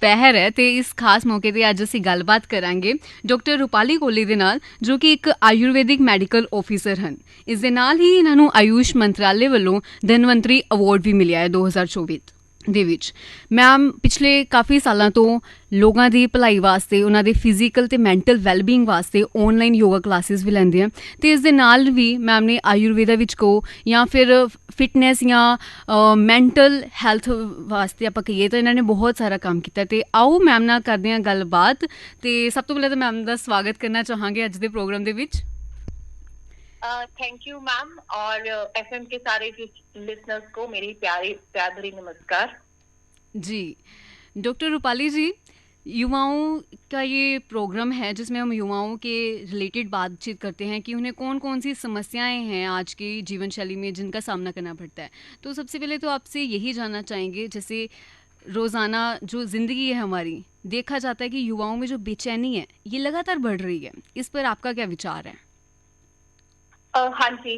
ਪਹਿਰ ਹੈ ਤੇ ਇਸ ਖਾਸ ਮੌਕੇ ਤੇ ਅੱਜ ਅਸੀਂ ਗੱਲਬਾਤ ਕਰਾਂਗੇ ਡਾਕਟਰ ਰੂਪਾਲੀ ਕੋਹਲੀ ਦੇ ਨਾਲ, ਜੋ ਕਿ ਇੱਕ ਆਯੁਰਵੈਦਿਕ ਮੈਡੀਕਲ ਆਫੀਸਰ ਹਨ। ਇਸ ਦੇ ਨਾਲ ਹੀ ਇਹਨਾਂ ਨੂੰ ਆਯੂਸ਼ ਮੰਤਰਾਲੇ ਵੱਲੋਂ ਧਨਵੰਤਰੀ ਅਵਾਰਡ ਵੀ ਮਿਲਿਆ ਹੈ 2024 ਦੇ ਵਿੱਚ। ਮੈਮ ਪਿਛਲੇ ਕਾਫੀ ਸਾਲਾਂ ਤੋਂ ਲੋਕਾਂ ਦੀ ਭਲਾਈ ਵਾਸਤੇ, ਉਹਨਾਂ ਦੇ ਫਿਜ਼ੀਕਲ ਤੇ ਮੈਂਟਲ ਵੈਲਬੀਇੰਗ ਵਾਸਤੇ ਆਨਲਾਈਨ ਯੋਗਾ ਕਲਾਸਿਸ ਵੀ ਲੈਂਦੇ ਆ ਤੇ ਇਸ ਦੇ ਨਾਲ ਵੀ ਮੈਮ ਨੇ ਆਯੁਰਵੇਦਾ ਵਿੱਚ ਕਹੋ ਜਾਂ ਫਿਰ ਫਿਟਨੈਸ ਜਾਂ ਮੈਂਟਲ ਹੈਲਥ ਵਾਸਤੇ ਆਪਾਂ ਕਹੀਏ ਤਾਂ ਇਹਨਾਂ ਨੇ ਬਹੁਤ ਸਾਰਾ ਕੰਮ ਕੀਤਾ। ਤੇ ਆਓ ਮੈਮ ਨਾਲ ਕਰਦੇ ਹਾਂ ਗੱਲਬਾਤ। ਤੇ ਸਭ ਤੋਂ ਪਹਿਲਾਂ ਤਾਂ ਮੈਮ ਦਾ ਸਵਾਗਤ ਕਰਨਾ ਚਾਹਾਂਗੇ ਅੱਜ ਦੇ ਪ੍ਰੋਗਰਾਮ ਦੇ ਵਿੱਚ। थैंक यू मैम और एफएम के सारे लिसनर्स को मेरी प्यारी प्यारी नमस्कार जी। डॉक्टर रूपाली जी, युवाओं का ये प्रोग्राम है जिसमें हम युवाओं के रिलेटेड बातचीत करते हैं कि उन्हें कौन कौन सी समस्याएं हैं आज की जीवन शैली में जिनका सामना करना पड़ता है। तो सबसे पहले तो आपसे यही जानना चाहेंगे, जैसे रोज़ाना जो ज़िंदगी है हमारी, देखा जाता है कि युवाओं में जो बेचैनी है ये लगातार बढ़ रही है। इस पर आपका क्या विचार है? हाँ जी।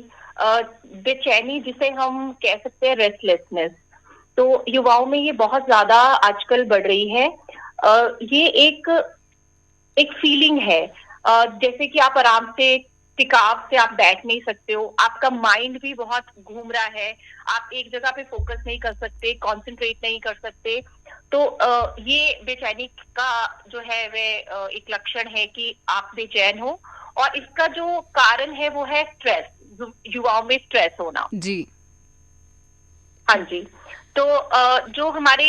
बेचैनी जिसे हम कह सकते हैं रेस्टलेसनेस, तो युवाओं में ये बहुत ज्यादा आजकल बढ़ रही है। ये एक फीलिंग है, जैसे कि आप आराम से टिकाव से आप बैठ नहीं सकते हो, आपका माइंड भी बहुत घूम रहा है, आप एक जगह पे फोकस नहीं कर सकते, कंसंट्रेट नहीं कर सकते। तो ये बेचैनी का जो है वह एक लक्षण है कि आप बेचैन हो, और इसका जो कारण है वो है स्ट्रेस, युवाओं में स्ट्रेस होना जी। हाँ जी। तो जो हमारे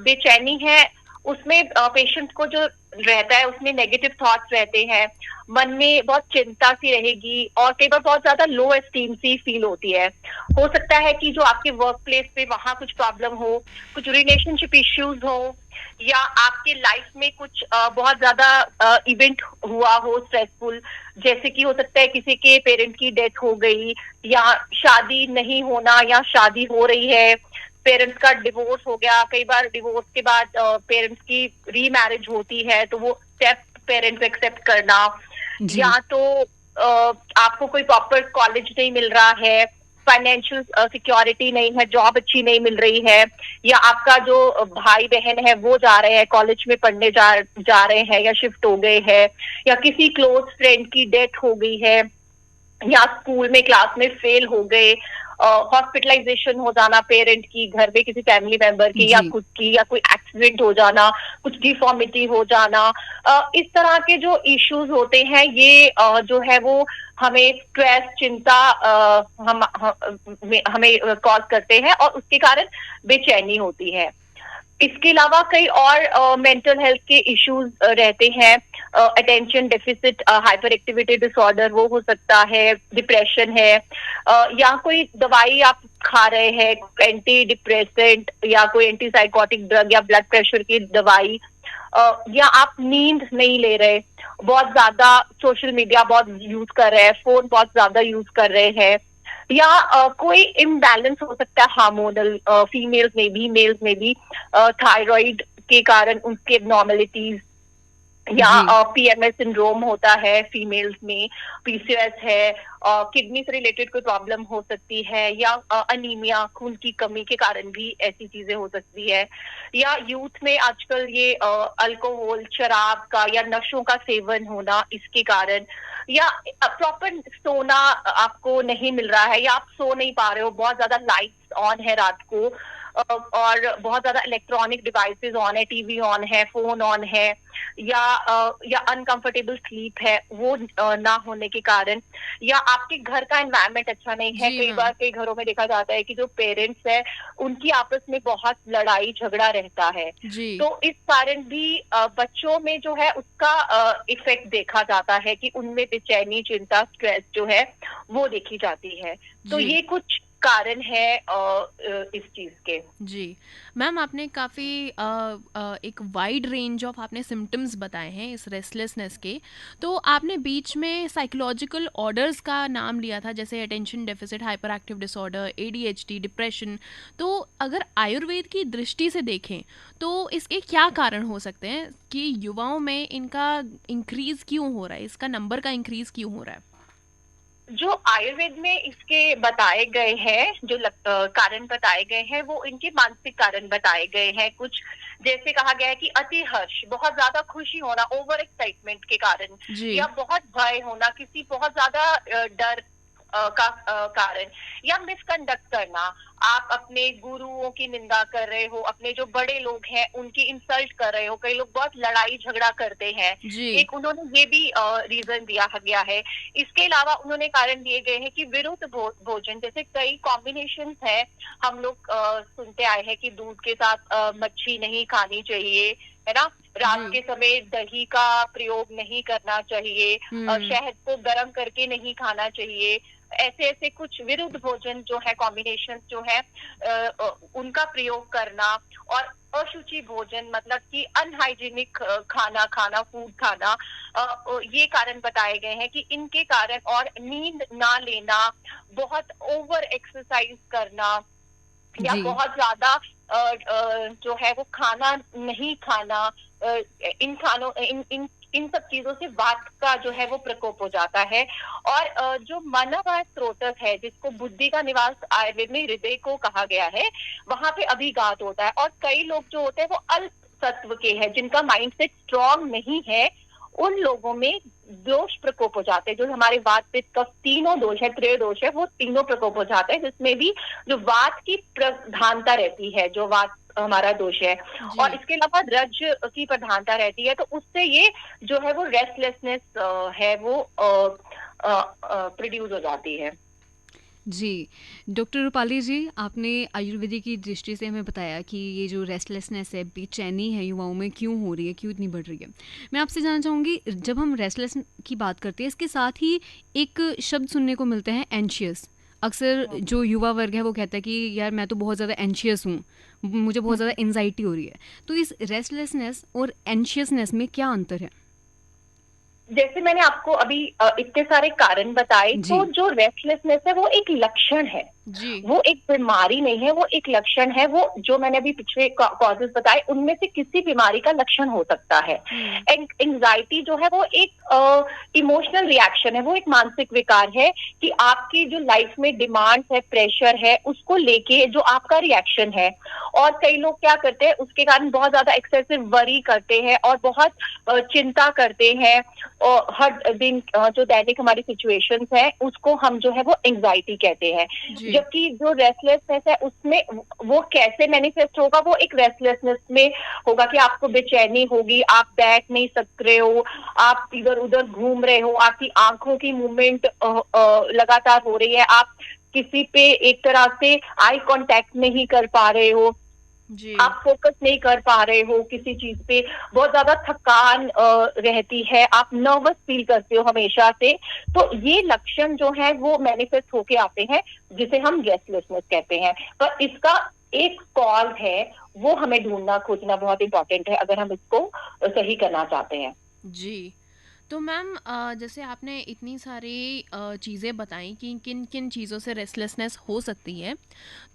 बेचैनी है उसमें पेशेंट को जो रहता है उसमें नेगेटिव थॉट्स रहते हैं, मन में बहुत चिंता सी रहेगी और कई बार बहुत ज्यादा लो एस्टीम सी फील होती है। हो सकता है कि जो आपके वर्क प्लेस पे वहां कुछ प्रॉब्लम हो, कुछ रिलेशनशिप इश्यूज हो, या आपके लाइफ में कुछ बहुत ज्यादा इवेंट हुआ हो स्ट्रेसफुल, जैसे कि हो सकता है किसी के पेरेंट की डेथ हो गई, या शादी नहीं होना, या शादी हो रही है, पेरेंट्स का डिवोर्स हो गया। कई बार डिवोर्स के बाद पेरेंट्स की रीमैरिज होती है तो वो स्टेप पेरेंट्स एक्सेप्ट करना, या तो आपको कोई प्रॉपर कॉलेज नहीं मिल रहा है, फाइनेंशियल सिक्योरिटी नहीं है, जॉब अच्छी नहीं मिल रही है, या आपका जो भाई बहन है वो जा रहे हैं कॉलेज में पढ़ने जा रहे हैं या शिफ्ट हो गए हैं, या किसी क्लोज फ्रेंड की डेथ हो गई है, या स्कूल में क्लास में फेल हो गए, हॉस्पिटलाइजेशन हो जाना पेरेंट की, घर में किसी फैमिली मेंबर की या खुद की, या कोई एक्सीडेंट हो जाना, कुछ डिफॉर्मिटी हो जाना। इस तरह के जो इश्यूज होते हैं ये जो है वो हमें स्ट्रेस, चिंता हमें कॉज करते हैं और उसके कारण बेचैनी होती है। इसके अलावा कई और मेंटल हेल्थ के इश्यूज रहते हैं। Attention deficit hyper activity disorder वो हो सकता है, डिप्रेशन है, या कोई दवाई आप खा रहे हैं, एंटी डिप्रेसेंट या कोई एंटी साइकोटिक ड्रग या ब्लड प्रेशर की दवाई, या आप नींद नहीं ले रहे, बहुत ज्यादा सोशल मीडिया बहुत यूज कर रहे हैं, फोन बहुत ज्यादा यूज कर रहे हैं, या कोई इम्बैलेंस हो सकता है हार्मोनल, फीमेल्स में भी मेल्स में भी, थायराइड के कारण उनके एबनॉर्मेलिटीज, या पीएमएस सिंड्रोम होता है फीमेल्स में, पीसीओएस है, किडनी से रिलेटेड कोई प्रॉब्लम हो सकती है, या अनीमिया खून की कमी के कारण भी ऐसी चीजें हो सकती है, या यूथ में आजकल ये अल्कोहल, शराब का या नशों का सेवन होना इसके कारण, या प्रॉपर सोना आपको नहीं मिल रहा है, या आप सो नहीं पा रहे हो, बहुत ज्यादा लाइट्स ऑन है रात को, और बहुत ज्यादा इलेक्ट्रॉनिक डिवाइसेस ऑन है, टीवी ऑन है, फोन ऑन है, या अनकंफर्टेबल स्लीप है वो ना होने के कारण, या आपके घर का एनवायरनमेंट अच्छा नहीं है। कई बार कई घरों में देखा जाता है कि जो पेरेंट्स है उनकी आपस में बहुत लड़ाई झगड़ा रहता है, तो इस कारण भी बच्चों में जो है उसका इफेक्ट देखा जाता है कि उनमें बेचैनी, चिंता, स्ट्रेस जो है वो देखी जाती है। तो ये कुछ कारण है इस चीज के। जी मैम, आपने काफ़ी एक वाइड रेंज ऑफ आपने सिम्टम्स बताए हैं इस रेस्टलेसनेस के। तो आपने बीच में साइकोलॉजिकल ऑर्डर्स का नाम लिया था, जैसे attention deficit hyper active disorder, ADHD, depression. तो अगर आयुर्वेद की दृष्टि से देखें तो इसके क्या कारण हो सकते हैं कि युवाओं में इनका इंक्रीज़ क्यों हो रहा है, इसका नंबर का इंक्रीज़ क्यों हो रहा है? जो आयुर्वेद में इसके बताए गए हैं, जो कारण बताए गए हैं वो इनके मानसिक कारण बताए गए हैं कुछ, जैसे कहा गया है कि अति हर्ष, बहुत ज्यादा खुशी होना ओवर एक्साइटमेंट के कारण, जी। या बहुत भय होना किसी बहुत ज्यादा डर का कारण, या मिसकंडक्ट करना, आप अपने गुरुओं की निंदा कर रहे हो, अपने जो बड़े लोग हैं उनकी इंसल्ट कर रहे हो, कई लोग बहुत लड़ाई झगड़ा करते हैं, जी। एक उन्होंने ये भी रीजन दिया गया है। इसके अलावा उन्होंने कारण दिए गए हैं कि विरुद्ध भोजन, जैसे कई कॉम्बिनेशन है, हम लोग सुनते आए हैं कि दूध के साथ मच्छी नहीं खानी चाहिए, है ना, रात जी। के समय दही का प्रयोग नहीं करना चाहिए, शहद को गर्म करके नहीं खाना चाहिए, ऐसे ऐसे कुछ विरुद्ध भोजन जो है, कॉम्बिनेशन जो है उनका प्रयोग करना, और अशुचि भोजन मतलब कि अनहाइजीनिक खाना खाना, फूड खाना, ये कारण बताए गए हैं कि इनके कारण, और नींद ना लेना, बहुत ओवर एक्सरसाइज करना, या जी। बहुत ज्यादा जो है वो खाना नहीं खाना, इन खानों इन सब चीजों से वात का जो है वो प्रकोप हो जाता है। और जो मनोवात स्रोतक है, जिसको बुद्धि का निवास आयुर्वेद में हृदय को कहा गया है, वहां पे अभिघात होता है, और कई लोग जो होते हैं वो अल्प सत्व के हैं, जिनका माइंडसेट स्ट्रांग नहीं है, उन लोगों में दोष प्रकोप हो जाते हैं, जो हमारे वात पित्त कफ तीनों दोष है, त्रय दोष है, वो तीनों प्रकोप हो जाते हैं, जिसमें भी जो वात की प्रधानता रहती है, जो वात हमारा दोष है, जी। और इसके अलावा रज की प्रधानता रहती है, तो उससे ये जो है वो रेस्टलेसनेस है वो प्रोड्यूस हो जाती है। जी, डॉक्टर रूपाली जी, आपने आयुर्वेदिक की दृष्टि से हमें बताया कि ये जो रेस्टलेसनेस है, बेचैनी है युवाओं में क्यों हो रही है, क्यों इतनी बढ़ रही है। मैं आपसे जानना चाहूँगी, जब हम रेस्टलेस की बात करते हैं, इसके साथ ही एक शब्द सुनने को मिलता है एंशियस। अक्सर जो युवा वर्ग है वो कहता है कि यार मैं तो बहुत ज़्यादा एंशियस हूँ, मुझे बहुत ज़्यादा एंजाइटी हो रही है। तो इस रेस्टलेसनेस और एंशियसनेस में क्या अंतर है? जैसे मैंने आपको अभी इतने सारे कारण बताए, जी। तो जो रेस्टलेसनेस है वो एक लक्षण है, जी। वो एक बीमारी नहीं है, वो एक लक्षण है। वो जो मैंने अभी पिछले कॉजेस बताए, उनमें से किसी बीमारी का लक्षण हो सकता है। एंजाइटी जो है वो एक इमोशनल रिएक्शन है, वो एक मानसिक विकार है कि आपकी जो लाइफ में डिमांड है, प्रेशर है, उसको लेके जो आपका रिएक्शन है। और कई लोग क्या करते हैं, उसके कारण बहुत ज्यादा एक्सेसिव वरी करते हैं और बहुत चिंता करते हैं, और हर दिन जो दैनिक हमारी सिचुएशंस है उसको हम जो है वो एंजाइटी कहते हैं। जी। जबकि जो रेस्टलेसनेस है उसमें वो कैसे मैनिफेस्ट होगा, वो एक रेस्टलेसनेस में होगा कि आपको बेचैनी होगी, आप बैठ नहीं सकते हो, आप इधर उधर घूम रहे हो, आपकी आंखों की मूवमेंट लगातार हो रही है, आप किसी पे एक तरह से आई कांटेक्ट नहीं कर पा रहे हो, जी। आप फोकस नहीं कर पा रहे हो किसी चीज पे, बहुत ज्यादा थकान रहती है, आप नर्वस फील करते हो हमेशा से। तो ये लक्षण जो है वो मैनिफेस्ट होके आते हैं, जिसे हम रेस्टलेसनेस कहते हैं। पर इसका एक कॉज है, वो हमें ढूंढना खोजना बहुत इंपॉर्टेंट है, अगर हम इसको सही करना चाहते हैं। जी। तो मैम जैसे आपने इतनी सारी चीज़ें बताई कि किन किन चीज़ों से रेस्टलेसनेस हो सकती है,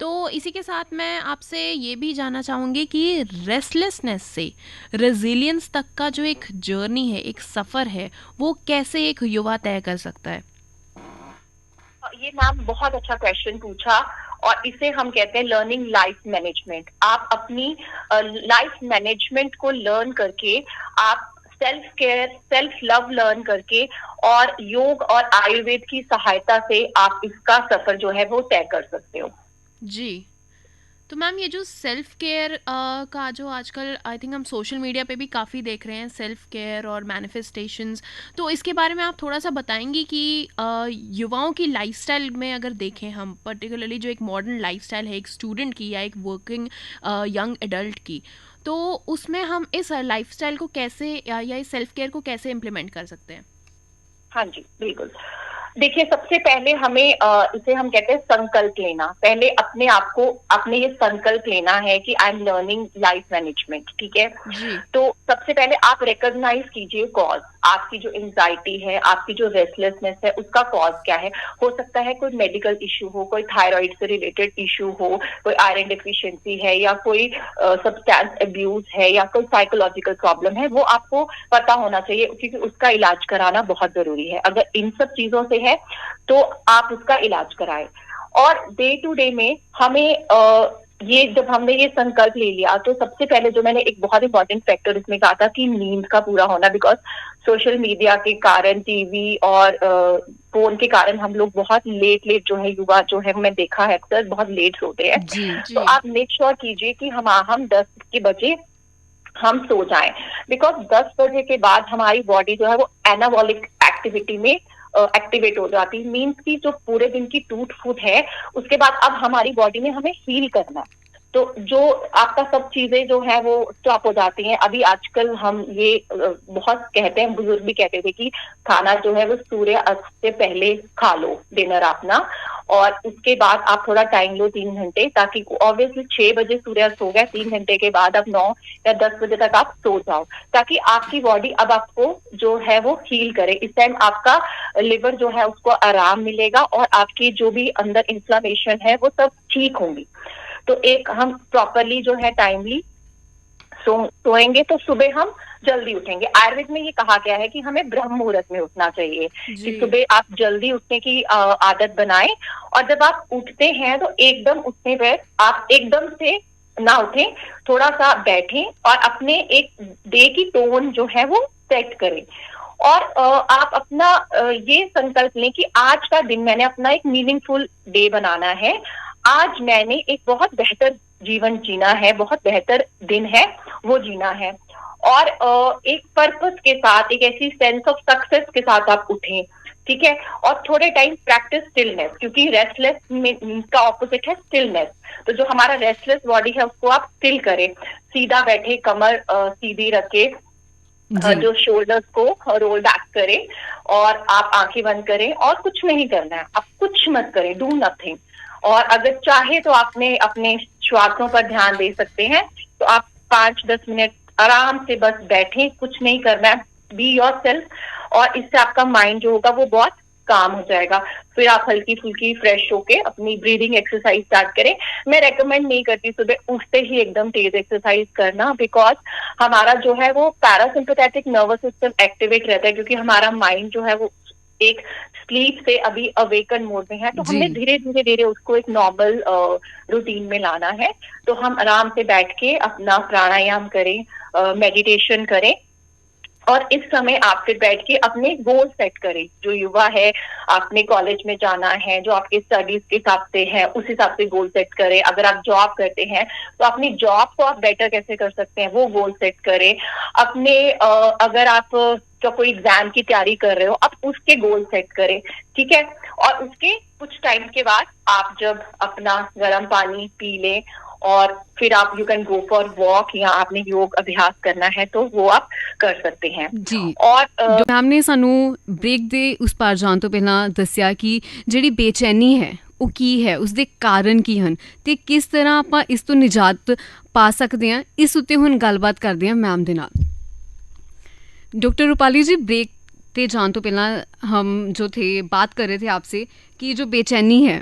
तो इसी के साथ मैं आपसे ये भी जानना चाहूँगी कि रेस्टलेसनेस से रेजिलियंस तक का जो एक जर्नी है, एक सफ़र है, वो कैसे एक युवा तय कर सकता है? ये मैम बहुत अच्छा क्वेश्चन पूछा, और इसे हम कहते हैं लर्निंग लाइफ मैनेजमेंट। आप अपनी लाइफ मैनेजमेंट को लर्न करके, आप self care, self love learn करके, और योग और आयुर्वेद की सहायता से आप इसका सफर जो है वो तय कर सकते हो। जी। तो मैम ये जो सेल्फ केयर का जो आजकल आई थिंक हम सोशल मीडिया पे भी काफ़ी देख रहे हैं, सेल्फ केयर और मैनिफेस्टेशंस, तो इसके बारे में आप थोड़ा सा बताएंगी कि युवाओं की लाइफस्टाइल में अगर देखें हम, पर्टिकुलरली जो एक मॉडर्न लाइफस्टाइल है एक स्टूडेंट की या एक वर्किंग यंग एडल्ट की, तो उसमें हम इस लाइफस्टाइल को कैसे या इस सेल्फ केयर को कैसे इम्प्लीमेंट कर सकते हैं? हाँ जी, बिल्कुल। देखिए, सबसे पहले हमें इसे हम कहते हैं संकल्प लेना। पहले अपने आप को, अपने ये संकल्प लेना है कि I am learning life management, ठीक है। जी। तो सबसे पहले आप रिकॉग्नाइज कीजिए कॉज, आपकी जो एंजाइटी है, आपकी जो रेस्टलेसनेस है, उसका कॉज क्या है। हो सकता है कोई मेडिकल इश्यू हो, कोई थायराइड से रिलेटेड इश्यू हो, कोई आयरन डिफिशिएंसी है, या कोई सब्सटेंस अब्यूज है, या कोई साइकोलॉजिकल प्रॉब्लम है, वो आपको पता होना चाहिए, क्योंकि उसका इलाज कराना बहुत जरूरी है। अगर इन सब चीजों से है तो आप उसका इलाज कराएं। और डे टू डे में हमें ये जब हमने ये संकल्प ले लिया तो सबसे पहले जो मैंने एक बहुत इंपॉर्टेंट फैक्टर इसमें कहा था कि नींद का पूरा होना, बिकॉज सोशल मीडिया के कारण, टीवी और फोन के कारण हम लोग बहुत लेट जो है, युवा जो है, मैं देखा है अक्सर बहुत लेट सोते हैं। जी तो आप मेक श्योर कीजिए कि हम 10 के बजे हम सो जाएं, बिकॉज 10 बजे के बाद हमारी बॉडी जो है वो एनाबॉलिक एक्टिविटी में एक्टिवेट हो जाती है। मीन्स की जो पूरे दिन की टूट फूट है उसके बाद अब हमारी बॉडी में हमें हील करना है, तो जो आपका सब चीजें जो है वो स्टॉप हो जाती हैं। अभी आजकल हम ये बहुत कहते हैं, बुजुर्ग भी कहते थे कि खाना जो है वो सूर्य अस्त से पहले खा लो डिनर अपना, और उसके बाद आप थोड़ा टाइम लो 3 घंटे, ताकि ऑब्वियसली 6 बजे सूर्यास्त हो गया, 3 घंटे के बाद अब 9 या 10 बजे तक आप सो जाओ, ताकि आपकी बॉडी अब आपको जो है वो हील करे। इस टाइम आपका लिवर जो है उसको आराम मिलेगा और आपकी जो भी अंदर इन्फ्लामेशन है वो सब ठीक होंगी। तो एक हम प्रॉपरली जो है टाइमली सोएंगे तो सुबह हम जल्दी उठेंगे। आयुर्वेद में ये कहा गया है कि हमें ब्रह्म मुहूर्त में उठना चाहिए, कि सुबह आप जल्दी उठने की आदत बनाएं, और जब आप उठते हैं तो एकदम उठने पर आप एकदम से ना उठें, थोड़ा सा बैठें और अपने एक डे की टोन जो है वो सेट करें। और आप अपना ये संकल्प लें कि आज का दिन मैंने अपना एक मीनिंगफुल डे बनाना है, आज मैंने एक बहुत बेहतर जीवन जीना है, बहुत बेहतर दिन है वो जीना है। और एक पर्पस के साथ, एक ऐसी सेंस ऑफ सक्सेस के साथ आप उठें, ठीक है। और थोड़े टाइम प्रैक्टिस स्टिलनेस, क्योंकि रेस्टलेस का ऑपोजिट है स्टिलनेस। तो जो हमारा रेस्टलेस बॉडी है उसको आप स्टिल करें, सीधा बैठे, कमर सीधी रखे, जो शोल्डर्स को रोल बैक करें, और आप आंखें बंद करें और कुछ नहीं करना है, आप कुछ मत करें, डू नथिंग। और अगर चाहे तो आपने अपने श्वासों पर ध्यान दे सकते हैं, तो आप 5-10 मिनट आराम से बस बैठें, कुछ नहीं करना है, बी योरसेल्फ, और इससे आपका माइंड जो होगा वो बहुत काम हो जाएगा। फिर आप हल्की फुल्की फ्रेश होके अपनी ब्रीदिंग एक्सरसाइज स्टार्ट करें। मैं रेकमेंड नहीं करती सुबह उठते ही एकदम तेज एक्सरसाइज करना, बिकॉज हमारा जो है वो पैरासिम्पैथेटिक नर्वस सिस्टम एक्टिवेट रहता है, क्योंकि हमारा माइंड जो है वो एक स्लीप से अभी अवेकन मोड में है। तो हमने धीरे धीरे उसको एक नॉर्मल रूटीन में लाना है। तो हम आराम से बैठ के अपना प्राणायाम करें, मेडिटेशन करें, और इस समय आप फिर बैठ के अपने गोल सेट करें। जो युवा है, आपने कॉलेज में जाना है, जो आपके स्टडीज के हिसाब से है उस हिसाब से गोल सेट करें। अगर आप जॉब करते हैं तो अपनी जॉब को आप बेटर कैसे कर सकते हैं वो गोल सेट करें। अपने अगर आप जो कोई एग्जाम की तैयारी कर रहे हो आप उसके गोल सेट करें, ठीक है। और उसके कुछ टाइम के बाद आप जब अपना गर्म पानी पी लें और फिर आप you can go for walk, या आपने योग अभ्यास करना है तो वो आप कर सकते हैं जी। और मैम ने सानू ब्रेक दे उस पार जाਣ ਤੋਂ ਪਹਿਲਾਂ ਦੱਸਿਆ ਕਿ ਜਿਹੜੀ ਬੇਚੈਨੀ ਹੈ ਉਹ ਕੀ ਹੈ, ਉਸਦੇ ਕਾਰਨ ਕੀ ਹਨ ਤੇ ਕਿਸ ਤਰ੍ਹਾਂ ਆਪਾਂ ਇਸ ਤੋਂ ਨਿਜਾਤ ਪਾ ਸਕਦੇ ਹਾਂ, ਇਸ ਉੱਤੇ ਹੁਣ ਗੱਲਬਾਤ ਕਰਦੇ ਹਾਂ ਮੈਮ ਦੇ ਨਾਲ। डॉक्टर रूपाली जी, ब्रेक पे जान तो पहला हम जो थे बात कर रहे थे आपसे कि जो बेचैनी है,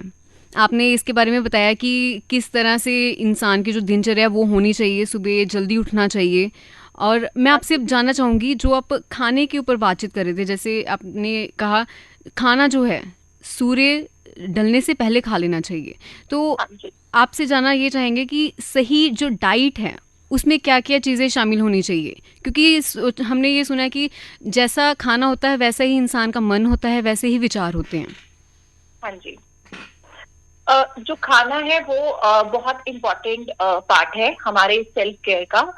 आपने इसके बारे में बताया कि किस तरह से इंसान की जो दिनचर्या वो होनी चाहिए, सुबह जल्दी उठना चाहिए। और मैं आपसे जानना चाहूँगी, जो आप खाने के ऊपर बातचीत कर रहे थे, जैसे आपने कहा खाना जो है सूर्य ढलने से पहले खा लेना चाहिए, तो आपसे जानना ये चाहेंगे कि सही जो डाइट है उसमें क्या क्या चीज़ें शामिल होनी चाहिए, क्योंकि हमने ये सुना है कि जैसा खाना होता है वैसा ही इंसान का मन होता है, वैसे ही विचार होते हैं। हाँ जी, जो खाना है वो बहुत इम्पोर्टेंट पार्ट है हमारे सेल्फ केयर का।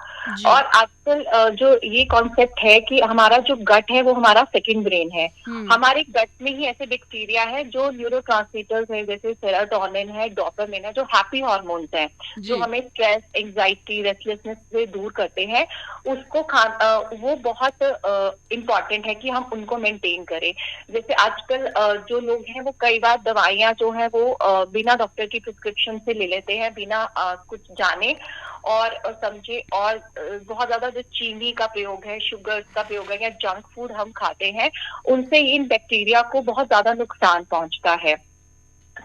और आजकल जो ये कॉन्सेप्ट है कि हमारा जो गट है वो हमारा सेकंड ब्रेन है। हमारे गट में ही ऐसे बैक्टीरिया है जो न्यूरोट्रांसमीटर्स है, जैसे सेरोटोनिन है, डोपामिन है, जो हैप्पी हार्मोन्स हैं, जो हमें स्ट्रेस, एंजाइटी, रेस्टलेसनेस से दूर करते हैं। उसको वो बहुत इम्पोर्टेंट है कि हम उनको मेंटेन करें। जैसे आजकल जो लोग हैं वो कई बार दवाइयाँ जो है वो बिना डॉक्टर की प्रिस्क्रिप्शन से ले लेते हैं, बिना कुछ जाने और समझे, और बहुत ज्यादा जो चीनी का प्रयोग है, शुगर का प्रयोग है, या जंक फूड हम खाते हैं, उनसे इन बैक्टीरिया को बहुत ज्यादा नुकसान पहुंचता है।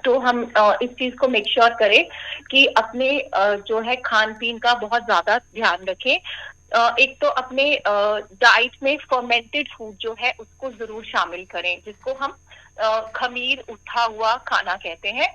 तो हम इस चीज को मेक श्योर करें कि अपने जो है खान पीन का बहुत ज्यादा ध्यान रखें। एक तो अपने डाइट में फर्मेंटेड फूड जो है उसको जरूर शामिल करें, जिसको हम खमीर उठा हुआ खाना कहते हैं।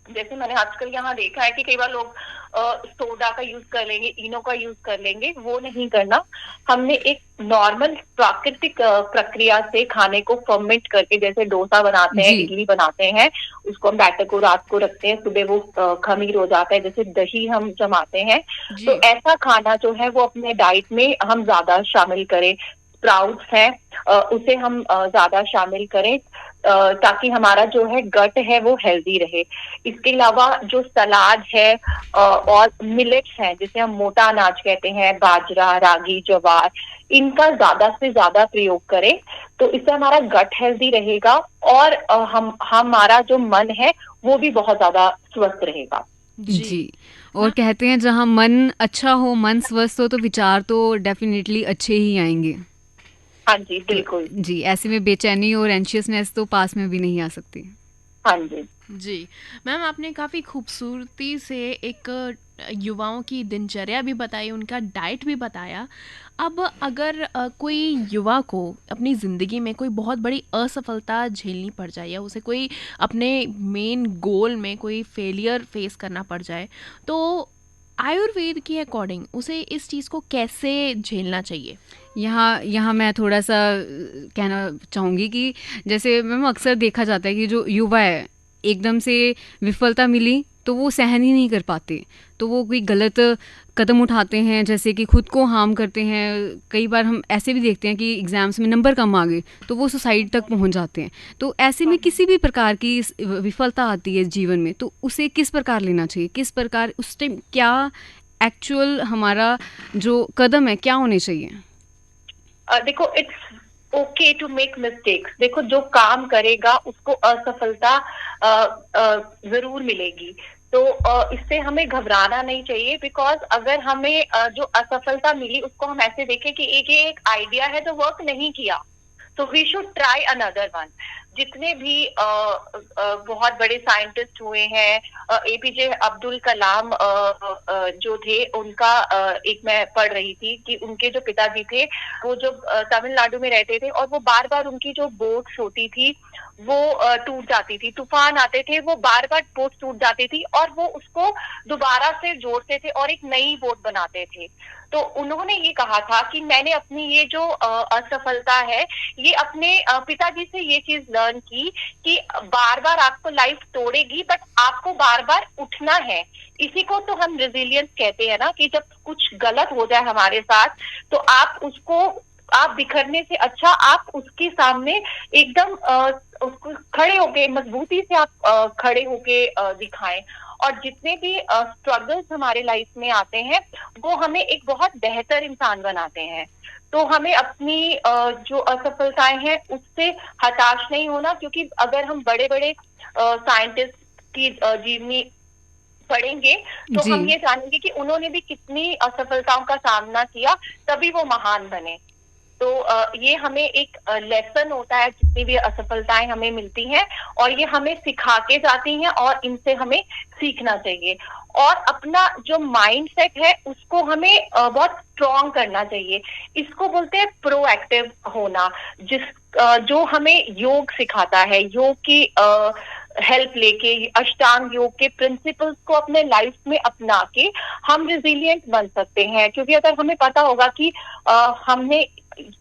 जैसे मैंने आजकल यहाँ देखा है कि कई बार लोग सोडा का यूज कर लेंगे, इनो का यूज कर लेंगे, वो नहीं करना। हमने एक नॉर्मल प्राकृतिक प्रक्रिया से खाने को फर्मेंट करके, जैसे डोसा बनाते हैं, जी इडली बनाते हैं, उसको हम बैटर को रात को रखते हैं, सुबह वो खमीर हो जाता है, जैसे दही हम जमाते हैं। जी तो ऐसा खाना जो है वो अपने डाइट में हम ज्यादा शामिल करें। स्प्राउट्स है, उसे हम ज्यादा शामिल करें, ताकि हमारा जो है गट है वो हेल्दी रहे। इसके अलावा जो सलाद है और मिलेट्स हैं, जिसे हम मोटा अनाज कहते हैं, बाजरा, रागी, ज्वार, इनका ज्यादा से ज्यादा प्रयोग करें। तो इससे हमारा गट हेल्दी रहेगा और हम हमारा जो मन है वो भी बहुत ज्यादा स्वस्थ रहेगा। जी जी। और हाँ कहते हैं जहाँ मन अच्छा हो, मन स्वस्थ हो, तो विचार तो डेफिनेटली अच्छे ही आएंगे। हाँ जी, तो बिल्कुल। जी, ऐसे में बेचैनी और एंशियसनेस तो पास में भी नहीं आ सकती। हाँ जी। जी मैम, आपने काफ़ी खूबसूरती से एक युवाओं की दिनचर्या भी बताई, उनका डाइट भी बताया। अब अगर कोई युवा को अपनी ज़िंदगी में कोई बहुत बड़ी असफलता झेलनी पड़ जाए, या उसे कोई अपने मेन गोल में कोई फेलियर फेस करना पड़ जाए, तो आयुर्वेद के अकॉर्डिंग उसे इस चीज़ को कैसे झेलना चाहिए? यहाँ यहाँ मैं थोड़ा सा कहना चाहूँगी कि जैसे मैम अक्सर देखा जाता है कि जो युवा है, एकदम से विफलता मिली तो वो सहन ही नहीं कर पाते, तो वो कोई गलत कदम उठाते हैं, जैसे कि खुद को हार्म करते हैं। कई बार हम ऐसे भी देखते हैं कि एग्ज़ाम्स में नंबर कम आ गए तो वो सुसाइड तक पहुंच जाते हैं। तो ऐसे में किसी भी प्रकार की विफलता आती है जीवन में, तो उसे किस प्रकार लेना चाहिए, किस प्रकार उस टाइम क्या एक्चुअल हमारा जो कदम है क्या होने चाहिए? देखो, it's okay to make mistakes. देखो, जो काम करेगा उसको असफलता जरूर मिलेगी। तो इससे हमें घबराना नहीं चाहिए, बिकॉज अगर हमें जो असफलता मिली उसको हम ऐसे देखें कि ये एक आइडिया है जो वर्क नहीं किया, तो we should try another one. जितने भी बहुत बड़े साइंटिस्ट हुए हैं, एपीजे अब्दुल कलाम जो थे, उनका एक मैं पढ़ रही थी कि उनके जो पिताजी थे वो जो तमिलनाडु में रहते थे, और वो बार बार उनकी जो बोट्स होती थी वो टूट जाती थी, तूफान आते थे, वो बार बार बोट टूट जाती थी, और वो उसको दोबारा से जोड़ते थे और एक नई बोट बनाते थे। तो उन्होंने ये कहा था कि मैंने अपनी ये जो असफलता है, ये अपने पिताजी से ये चीज लर्न की कि बार बार आपको लाइफ तोड़ेगी, बट आपको बार बार उठना है। इसी को तो हम रेजिलियंस कहते हैं ना, कि जब कुछ गलत हो जाए हमारे साथ तो आप बिखरने से अच्छा आप उसके सामने एकदम उसको खड़े होके, मजबूती से आप खड़े होके दिखाएं। और जितने भी स्ट्रगल्स हमारे लाइफ में आते हैं वो हमें एक बहुत बेहतर इंसान बनाते हैं। तो हमें अपनी जो असफलताएं हैं उससे हताश नहीं होना, क्योंकि अगर हम बड़े बड़े साइंटिस्ट की जीवनी पढ़ेंगे तो जी हम ये जानेंगे कि उन्होंने भी कितनी असफलताओं का सामना किया, तभी वो महान बने। तो ये हमें एक लेसन होता है, जितनी भी असफलताएं हमें मिलती हैं, और ये हमें सिखा के जाती हैं, और इनसे हमें सीखना चाहिए। और अपना जो माइंड सेट है उसको हमें बहुत स्ट्रॉन्ग करना चाहिए। इसको बोलते हैं प्रोएक्टिव होना, जो हमें योग सिखाता है। योग की हेल्प लेके, अष्टांग योग के प्रिंसिपल्स को अपने लाइफ में अपना के हम रिजिलियंट बन सकते हैं। क्योंकि अगर हमें पता होगा कि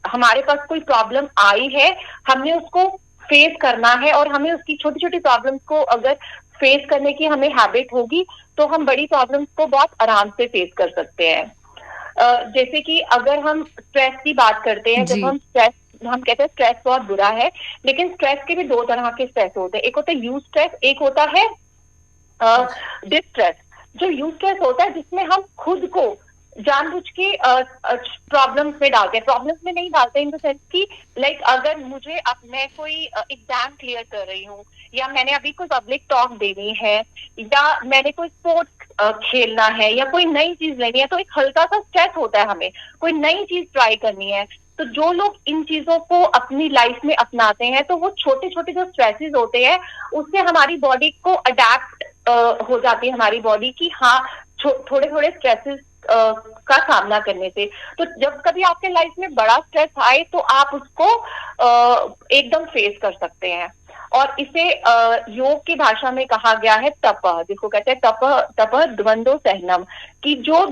हमारे पास कोई प्रॉब्लम आई है, हमने उसको फेस करना है, और हमें उसकी छोटी छोटी प्रॉब्लम्स को अगर फेस करने की हमें हैबिट होगी तो हम बड़ी प्रॉब्लम्स को बहुत आराम से फेस कर सकते हैं। जैसे कि अगर हम स्ट्रेस की बात करते हैं, जी जब हम कहते हैं स्ट्रेस बहुत बुरा है, लेकिन स्ट्रेस के भी दो तरह के स्ट्रेस होते हैं। एक होता है यू स्ट्रेस, एक होता है डिस्ट्रेस। जो यू स्ट्रेस होता है जिसमें हम खुद को जानबूझ के प्रॉब्लम्स में डालते हैं। प्रॉब्लम्स में नहीं डालते इन द सेंस कि लाइक अगर मैं कोई एग्जाम क्लियर कर रही हूँ, या मैंने अभी कोई पब्लिक टॉक देनी है, या मैंने कोई स्पोर्ट्स खेलना है, या कोई नई चीज लेनी है, तो एक हल्का सा स्ट्रेस होता है, हमें कोई नई चीज ट्राई करनी है। तो जो लोग इन चीजों को अपनी लाइफ में अपनाते हैं, तो वो छोटे छोटे जो स्ट्रेसेस होते हैं उससे हमारी बॉडी को अडेप्ट हो जाती है हमारी बॉडी की, हाँ, थोड़े थोड़े स्ट्रेसेस का सामना करने से। तो जब कभी आपके लाइफ में बड़ा स्ट्रेस आए तो आप उसको एकदम फेस कर सकते हैं। और इसे योग की भाषा में कहा गया है तप, जिसको कहते हैं तप द्वंद्व सहनम, कि जो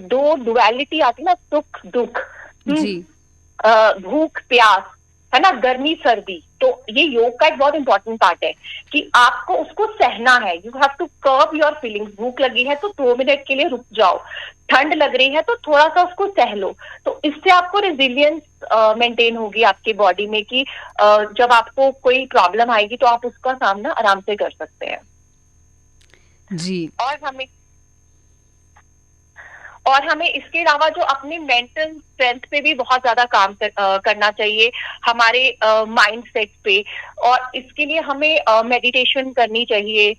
दो डुअलिटी आती है ना, सुख दुख, जी भूख प्यास, है ना, गर्मी सर्दी, तो ये योग का एक बहुत इंपॉर्टेंट पार्ट है कि आपको उसको सहना है। You have to curb your feelings. भूख लगी है तो 2 मिनट के लिए रुक जाओ, ठंड लग रही है तो थोड़ा सा उसको सह लो। तो इससे आपको रेजिलियंस मेंटेन होगी आपके बॉडी में, कि जब आपको कोई प्रॉब्लम आएगी तो आप उसका सामना आराम से कर सकते हैं। जी और हमें इसके अलावा जो अपने मेंटल स्ट्रेंथ पे भी बहुत ज्यादा काम करना चाहिए, हमारे माइंड सेट पे। और इसके लिए हमें मेडिटेशन करनी चाहिए।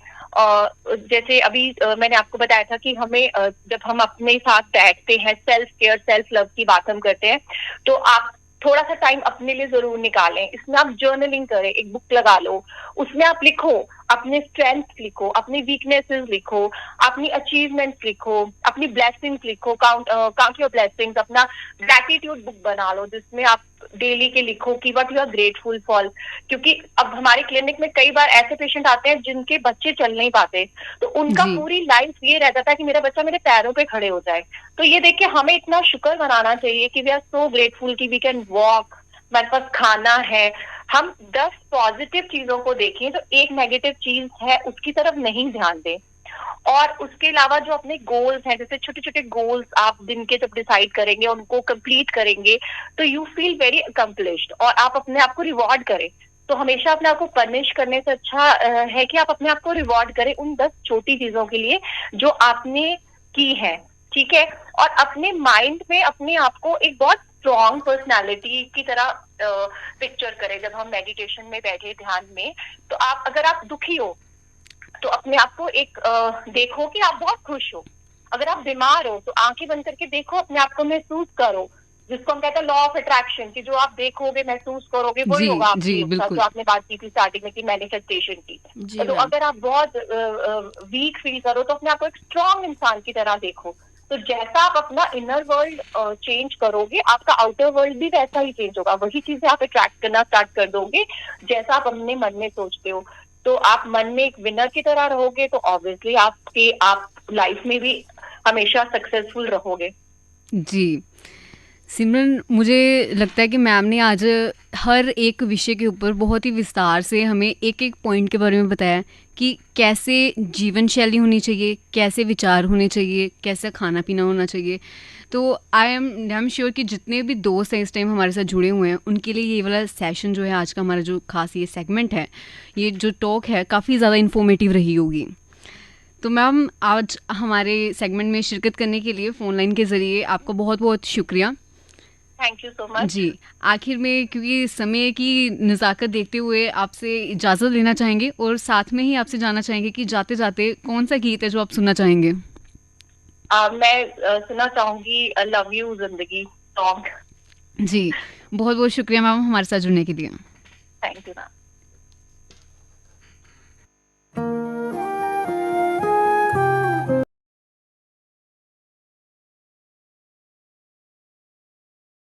जैसे अभी मैंने आपको बताया था कि हमें जब हम अपने साथ बैठते हैं, सेल्फ केयर सेल्फ लव की बात हम करते हैं, तो आप थोड़ा सा टाइम अपने लिए जरूर निकालें। इसमें आप जर्नलिंग करें, एक बुक लगा लो, उसमें आप लिखो, अपने स्ट्रेंथ लिखो, अपनी वीकनेसेस लिखो, अपनी अचीवमेंट्स लिखो, अपनी ब्लेसिंग्स लिखो, काउंट योर ब्लेसिंग्स। अपना ग्रैटिट्यूड बुक बना लो जिसमें आप डेली के लिखो कि what you are grateful for. क्योंकि अब हमारे क्लिनिक में कई बार ऐसे पेशेंट आते हैं जिनके बच्चे चल नहीं पाते, तो उनका जी पूरी लाइफ ये रहता था कि मेरा बच्चा मेरे पैरों पे खड़े हो जाए। तो ये देख के हमें इतना शुक्र मनाना चाहिए कि वी आर सो ग्रेटफुल कि वी कैन वॉक, हमारे पास खाना है। हम 10 पॉजिटिव चीजों को देखें तो एक नेगेटिव चीज है उसकी तरफ नहीं ध्यान दें। और उसके अलावा जो अपने गोल्स हैं, जैसे छोटे छोटे गोल्स आप दिन के जब डिसाइड करेंगे, उनको कंप्लीट करेंगे, तो यू फील वेरी अकम्पलिश्ड और आप अपने आप को रिवॉर्ड करें। तो हमेशा अपने आप को पनिश करने से अच्छा है कि आप अपने आप को रिवॉर्ड करें उन 10 छोटी चीजों के लिए जो आपने की है, ठीक है। और अपने माइंड में अपने आप को एक बहुत स्ट्रॉन्ग पर्सनालिटी की तरह पिक्चर करें। जब हम मेडिटेशन में बैठे ध्यान में, तो आप अगर आप दुखी हो तो अपने आप को एक देखो कि आप बहुत खुश हो। अगर आप बीमार हो तो आंखें बंद करके देखो, अपने आप को महसूस करो, जिसको हम कहते हैं लॉ ऑफ अट्रैक्शन, कि जो आप देखोगे महसूस करोगे वही जी होगा आपके जी साथ। बिल्कुल जो आपने बात की थी स्टार्टिंग में कि मैनिफेस्टेशन की। जी तो मैम। अगर आप बहुत वीक फील करो तो अपने आप को एक स्ट्रांग इंसान की तरह देखो। तो जैसा आप अपना इनर वर्ल्ड चेंज करोगे, आपका आउटर वर्ल्ड भी वैसा ही चेंज होगा। वही चीजें आप अट्रैक्ट करना स्टार्ट कर दोगे जैसा आप अपने मन में सोचते हो। तो आप मन में एक विनर की तरह रहोगे तो ऑब्वियसली आप लाइफ में भी हमेशा सक्सेसफुल रहोगे। जी सिमरन, मुझे लगता है कि मैम ने आज हर एक विषय के ऊपर बहुत ही विस्तार से हमें एक एक पॉइंट के बारे में बताया कि कैसे जीवन शैली होनी चाहिए, कैसे विचार होने चाहिए, कैसे खाना पीना होना चाहिए। तो आई एम श्योर कि जितने भी दोस्त हैं इस टाइम हमारे साथ जुड़े हुए हैं, उनके लिए ये वाला सेशन जो है, आज का हमारा जो खास ये सेगमेंट है, ये जो टॉक है, काफ़ी ज़्यादा इन्फॉर्मेटिव रही होगी। तो मैम, आज हमारे सेगमेंट में शिरकत करने के लिए फ़ोन लाइन के ज़रिए आपका बहुत बहुत शुक्रिया। Thank you so much. जी, आखिर में क्योंकि समय की नज़ाकत देखते हुए आपसे इजाज़त लेना चाहेंगे और साथ में ही आपसे जानना चाहेंगे कि जाते जाते कौन सा गीत है जो आप सुनना चाहेंगे? मैं सुनना चाहूंगी लव यू जिंदगी सॉन्ग। जी, बहुत बहुत शुक्रिया मैम हमारे साथ जुड़ने के लिए। Thank you ma'am.